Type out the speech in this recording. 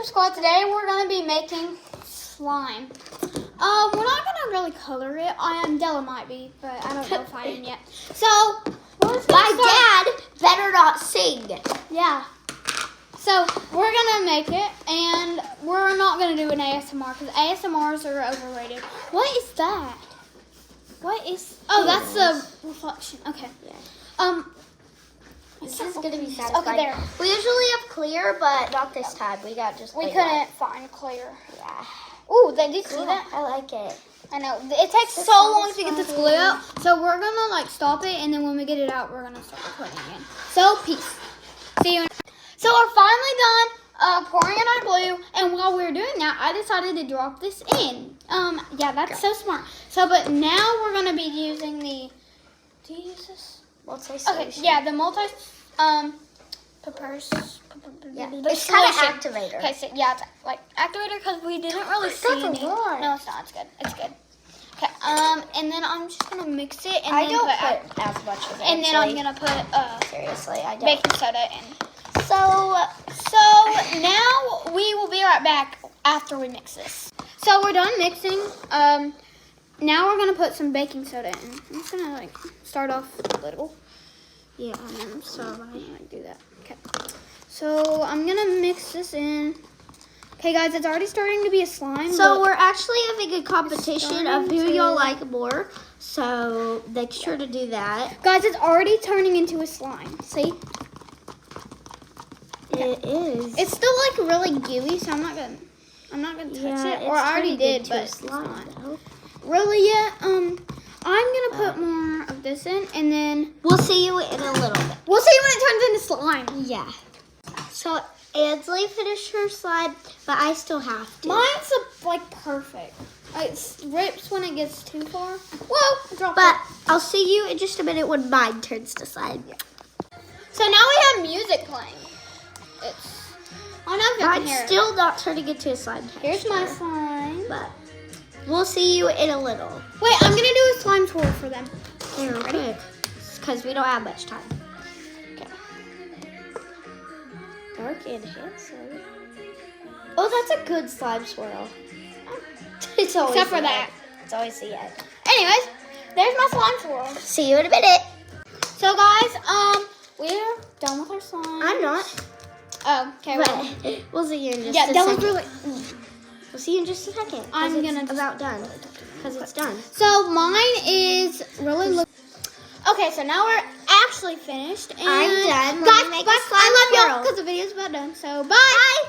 Squad. Today we're going to be making slime. We're not going to really color it. Della might be, but I don't know if I am yet. So, my dad better not sing. Yeah. So, we're going to make it, and we're not going to do an ASMR, because ASMRs are overrated. What is that? What is... Oh, that's the reflection. Okay. Yeah. This is going to be satisfying. Okay, there. We usually have clear, but not this time. We got just We plain couldn't white. find clear. Yeah. Ooh, did you see that? I like it. I know. It takes so long to get this glue out. So we're going to stop it, and then when we get it out, we're going to start putting it in. So, peace. See you. So we're finally done pouring in our glue, and while we were doing that, I decided to drop this in. Yeah, that's so smart. So, but now we're going to be using the, do you use this? Okay, yeah, the peppers. Yeah, The it's kind of solution. activator. Okay, so yeah, it's like activator because we didn't really see That's a any. lot. No, it's not. It's good. It's good. Okay, and then I'm just gonna mix it, and I then don't put as much as and then I'm gonna put seriously, I don't. baking soda in. So Now we will be right back after we mix this. So we're done mixing. Now we're gonna put some baking soda in. I'm just gonna start off a little. Yeah, I'm sorry, I do that. Okay. So I'm gonna mix this in. Okay, guys, it's already starting to be a slime. So we're actually having a competition of who starting y'all to- like more. So make sure to do that. Guys, it's already turning into a slime. See? It is. It's still really gooey, so I'm not gonna touch it. Or I already did, but it's not. Really yet? I'm gonna put more of this in, and then We'll see you in a little bit. we'll see when it turns into slime. Yeah. So Ansley finished her slime, but I still have to. Mine's perfect. It rips when it gets too far. Whoa! I dropped But it. I'll see you in just a minute when mine turns to slime. So now we have music playing. I don't know if you can Mine's hear it. still not turning into a slime. Here's my texture, slime. But we'll see you in a little. Wait, I'm gonna do a slime twirl for them. Here, quick, because we don't have much time. Okay. Dark and handsome. Oh, that's a good slime swirl. It's always Except for the that. end. It's always the end. Anyways, there's my slime twirl. See you in a minute. So guys, we're done with our slime. I'm not. Oh, okay. Well, But we'll see you in just yeah, a that was second. really. We'll see you in just a second. 'Cause I'm it's gonna just- about done. Because it's done. So mine is really. Okay, so now we're actually finished. And I'm done. Let me Guys, make a bye. slime I love y'all swirl. because the video's about done. So bye.